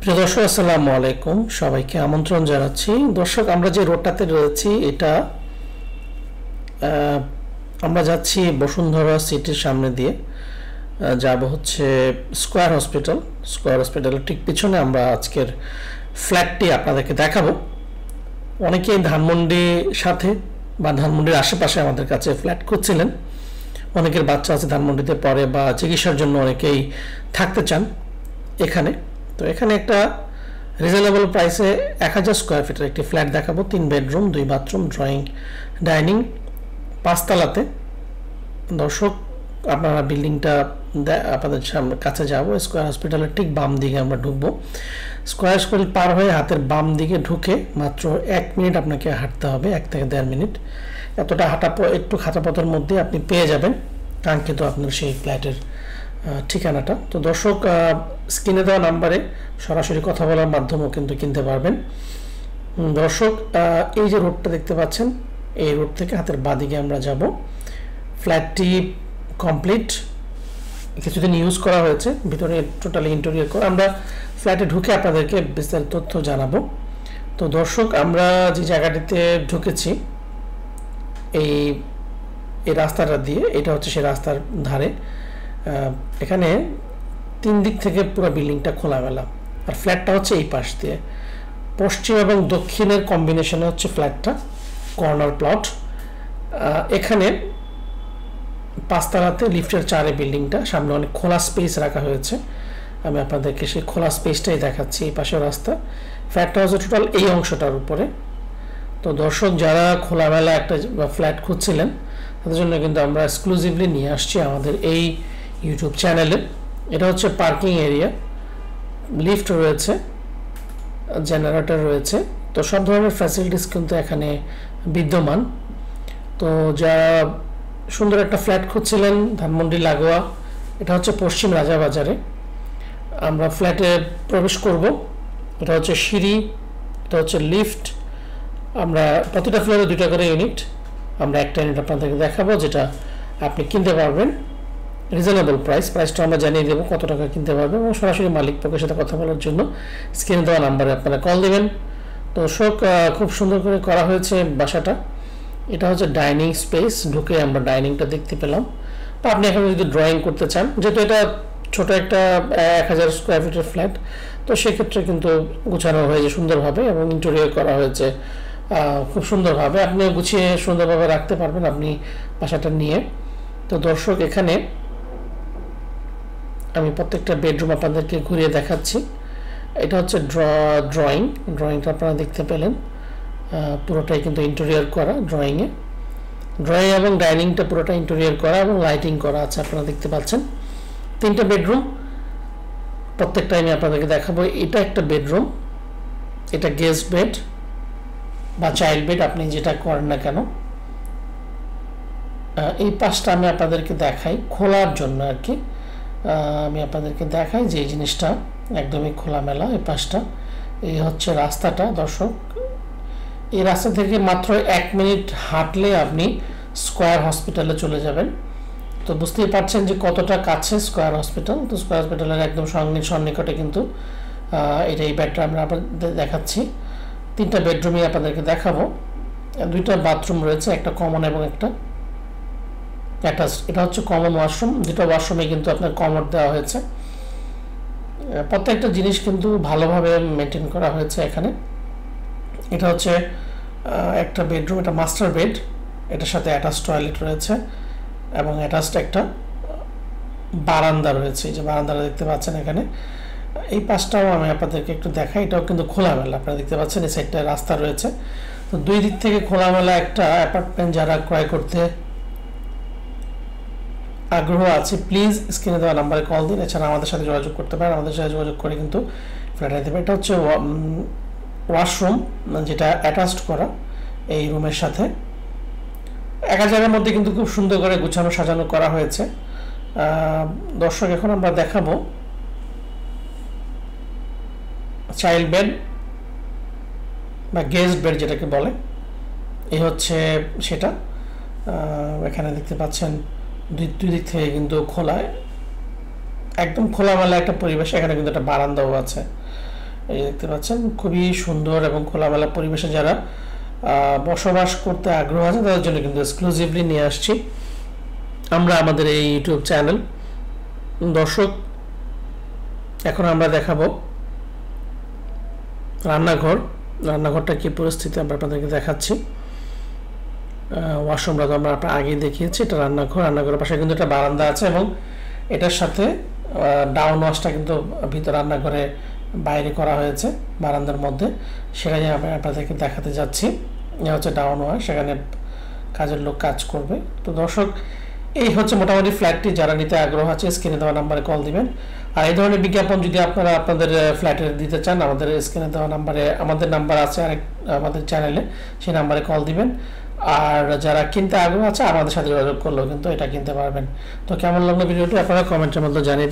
প্রিয় দর্শক, আসসালামু আলাইকুম। সবাইকে আমন্ত্রণ জানাচ্ছি। দর্শক, আমরা যে রোডটাতে রয়েছি এটা আমরা যাচ্ছি বসুন্ধরা সিটির সামনে দিয়ে। যাব হচ্ছে স্কয়ার হসপিটালের ঠিক পিছনে আমরা আজকের ফ্ল্যাটটি আপনাদেরকে দেখাবো। অনেকেই ধানমন্ডির সাথে বা ধানমন্ডির আশেপাশে আমাদের কাছে ফ্ল্যাট খুঁজছিলেন। অনেকের বাচ্চা আছে ধানমন্ডিতে পড়ে বা চিকিৎসার জন্য অনেকেই থাকতে চান এখানে। তো এখানে একটা রিজনেবল প্রাইসে 1000 স্কোয়ার ফিটের একটি ফ্ল্যাট দেখাবো। 3 বেডরুম, 2 বাথরুম, ড্রয়িং, ডাইনিং, 5 তলাতে। দর্শক, আপনারা বিল্ডিংটা আপনাদের কাছে যাবো। স্কয়ার হসপিটালের ঠিক বাম দিকে আমরা ঢুকবো। স্কয়ার হসপিটাল পার হয়ে হাতের বাম দিকে ঢুকে মাত্র 1 মিনিট আপনাকে হাঁটতে হবে, 1 থেকে 1.5 মিনিট। এতটা একটু হাঁটাপথের মধ্যে আপনি পেয়ে যাবেন কাঙ্ক্ষিত আপনার সেই ফ্ল্যাটের ঠিকানাটা। তো দর্শক, স্ক্রিনে দেওয়া নাম্বারে সরাসরি কথা বলার মাধ্যমেও কিন্তু কিনতে পারবেন। দর্শক, এই যে রোডটা দেখতে পাচ্ছেন, এই রোড থেকে হাতের বাঁদিকে আমরা যাব। ফ্ল্যাটটি কমপ্লিট, কিছুদিন ইউজ করা হয়েছে, ভিতরে টোটালি ইন্টেরিয়র করা। আমরা ফ্ল্যাটে ঢুকে আপনাদেরকে বিস্তারিত তথ্য জানাবো। তো দর্শক, আমরা যে জায়গাটিতে ঢুকেছি এই রাস্তাটা দিয়ে, এটা হচ্ছে সেই রাস্তার ধারে। এখানে 3 দিক থেকে পুরো বিল্ডিংটা খোলামেলা, আর ফ্ল্যাটটা হচ্ছে এই পাশ দিয়ে। পশ্চিম এবং দক্ষিণের কম্বিনেশনে হচ্ছে ফ্ল্যাটটা, কর্নার প্লট। এখানে 5 তলাতে লিফটের 4-এ বিল্ডিংটা, সামনে অনেক খোলা স্পেস রাখা হয়েছে। আমি আপনাদেরকে সেই খোলা স্পেসটাই দেখাচ্ছি। এই পাশের রাস্তা, ফ্ল্যাটটা হচ্ছে টোটাল এই অংশটার উপরে। তো দর্শক, যারা খোলামেলা একটা ফ্ল্যাট খুঁজছিলেন তাদের জন্য কিন্তু আমরা এক্সক্লুসিভলি নিয়ে আসছি আমাদের এই ইউটিউব চ্যানেলে। এটা হচ্ছে পার্কিং এরিয়া, লিফট রয়েছে, জেনারেটর রয়েছে। তো সব ধরনের ফ্যাসিলিটিস কিন্তু এখানে বিদ্যমান। তো যারা সুন্দর একটা ফ্ল্যাট খুঁজছিলেন ধানমন্ডি লাগোয়া, এটা হচ্ছে পশ্চিম রাজাবাজারে। আমরা ফ্ল্যাটে প্রবেশ করব। এটা হচ্ছে সিঁড়ি, এটা হচ্ছে লিফট। আমরা প্রতিটা ফ্লোরে 2টা করে ইউনিট, আমরা একটা ইউনিট আপনাদেরকে দেখাবো যেটা আপনি কিনতে পারবেন রিজনেবল প্রাইসটা আমরা জানিয়ে দেবো কত টাকা কিনতে পারবেন, এবং সরাসরি মালিক পক্ষের সাথে কথা বলার জন্য স্ক্রিনে দেওয়া নাম্বারে আপনারা কল দেবেন। তো খুব সুন্দর করে করা হয়েছে বাসাটা। এটা হচ্ছে ডাইনিং স্পেস। ঢুকে আমরা ডাইনিংটা দেখতে পেলাম। বা আপনি এখানে যদি ড্রয়িং করতে চান, যেহেতু এটা ছোট একটা 1000 স্কোয়ার ফিটের ফ্ল্যাট, তো সেক্ষেত্রে কিন্তু গুছানো হয়েছে সুন্দরভাবে এবং ইন্টেরিয়র করা হয়েছে খুব সুন্দরভাবে। আপনি গুছিয়ে সুন্দরভাবে রাখতে পারবেন আপনি বাসাটা নিয়ে। তো দর্শক, এখানে আমি প্রত্যেকটা বেডরুম আপনাদেরকে ঘুরিয়ে দেখাচ্ছি। এটা হচ্ছে ড্রয়িংটা আপনারা দেখতে পেলেন, পুরোটাই কিন্তু ইন্টেরিয়র করা। ড্রয়িং এবং ডাইনিংটা পুরোটা ইন্টেরিয়র করা এবং লাইটিং করা আছে, আপনারা দেখতে পাচ্ছেন। 3টা বেডরুম, প্রত্যেকটা আমি আপনাদেরকে দেখাবো। এটা একটা বেডরুম, এটা গেস্ট বেড বা চাইল্ড বেড, আপনি যেটা করেন না কেন। এই পাশটা আমি আপনাদেরকে দেখাই খোলার জন্য আর কি। আমি আপনাদেরকে দেখাই যে এই জিনিসটা একদমই খোলামেলা। এই পাশটা, এই হচ্ছে রাস্তাটা। দর্শক, এই রাস্তা থেকে মাত্র 1 মিনিট হাঁটলে আপনি স্কয়ার হসপিটালে চলে যাবেন। তো বুঝতেই পারছেন যে কতটা কাছে স্কয়ার হসপিটাল। তো স্কয়ার হসপিটালের একদম সন্নিকটে কিন্তু এই বেডটা আমরা আপনাদের দেখাচ্ছি। 3টা বেডরুমই আপনাদেরকে দেখাবো। 2টা বাথরুম রয়েছে, একটা কমন এবং একটা অ্যাটাচড। এটা হচ্ছে কমন ওয়াশরুম। 2টা ওয়াশরুমে কিন্তু আপনার কমোড দেওয়া হয়েছে। প্রত্যেকটা জিনিস কিন্তু ভালোভাবে মেনটেন করা হয়েছে এখানে। এটা হচ্ছে একটা বেডরুম, এটা মাস্টার বেড। এটার সাথে অ্যাটাচড টয়লেট রয়েছে এবং অ্যাটাচড একটা বারান্দা রয়েছে। এই যে বারান্দাটা দেখতে পাচ্ছেন এখানে। এই পাশটাও আমি আপনাদেরকে একটু দেখাই। এটাও কিন্তু খোলামেলা, আপনারা দেখতে পাচ্ছেন। এই সাইডটা রাস্তা রয়েছে। তো 2 দিক থেকে খোলামেলা একটা অ্যাপার্টমেন্ট যারা ক্রয় করতে আগ্রহ আছে, প্লিজ স্ক্রিনে দেওয়া নাম্বারে কল দিন। এছাড়া আমাদের সাথে যোগাযোগ করতে পারেন, আমাদের সাথে যোগাযোগ করে কিন্তু ফ্ল্যাট নিতে পারেন। এটা হচ্ছে ওয়াশরুম, যেটা অ্যাটাচড করা এই রুমের সাথে। একা জায়গার মধ্যে কিন্তু খুব সুন্দর করে গুছানো সাজানো করা হয়েছে। দর্শক, এখন আমরা দেখাবো চাইল্ড বেড বা গেস্ট বেড যেটাকে বলে। এই হচ্ছে সেটা। এখানে দেখতে পাচ্ছেন দুই দিক থেকে কিন্তু খোলা, একদম খোলামেলা একটা পরিবেশ। এখানে কিন্তু একটা বারান্দাও আছে। এই দেখতে পাচ্ছেন খুবই সুন্দর এবং খোলামেলা পরিবেশে যারা বসবাস করতে আগ্রহ আছে তাদের জন্য কিন্তু এক্সক্লুসিভলি নিয়ে আসছি আমরা আমাদের এই ইউটিউব চ্যানেল। দর্শক, এখন আমরা দেখাবো রান্নাঘরটা কি পরিস্থিতি আমরা আপনাদেরকে দেখাচ্ছি। ওয়াশরুমটা তো আমরা আগেই দেখিয়েছি, এটা রান্নাঘরের পাশে কিন্তু একটা বারান্দা আছে এবং এটার সাথে ডাউন ওয়াশটা কিন্তু ভিতর রান্নাঘরে বাইরে করা হয়েছে বারান্দার মধ্যে, সেটাই আমি আপনাদেরকে দেখাতে যাচ্ছি। এটা হচ্ছে ডাউন ওয়াশ, সেখানে কাজের লোক কাজ করবে। তো দর্শক, এই হচ্ছে মোটামুটি ফ্ল্যাটটি। যারা নিতে আগ্রহ আছে স্ক্রিনে দেওয়া নাম্বারে কল দিবেন। আর এই ধরনের বিজ্ঞাপন যদি আপনারা আপনাদের ফ্ল্যাটে দিতে চান, আমাদের স্ক্রিনে দেওয়া নাম্বারে আমাদের নাম্বার আছে আরেক আমাদের চ্যানেলে, সেই নাম্বারে কল দিবেন। আর যারা কিনতে আগ্রহ আছে আমাদের সাথে যোগাযোগ করলেও কিন্তু এটা কিনতে পারবেন। তো কেমন লাগলো ভিডিওটি আপনারা কমেন্টের মধ্যে জানিয়ে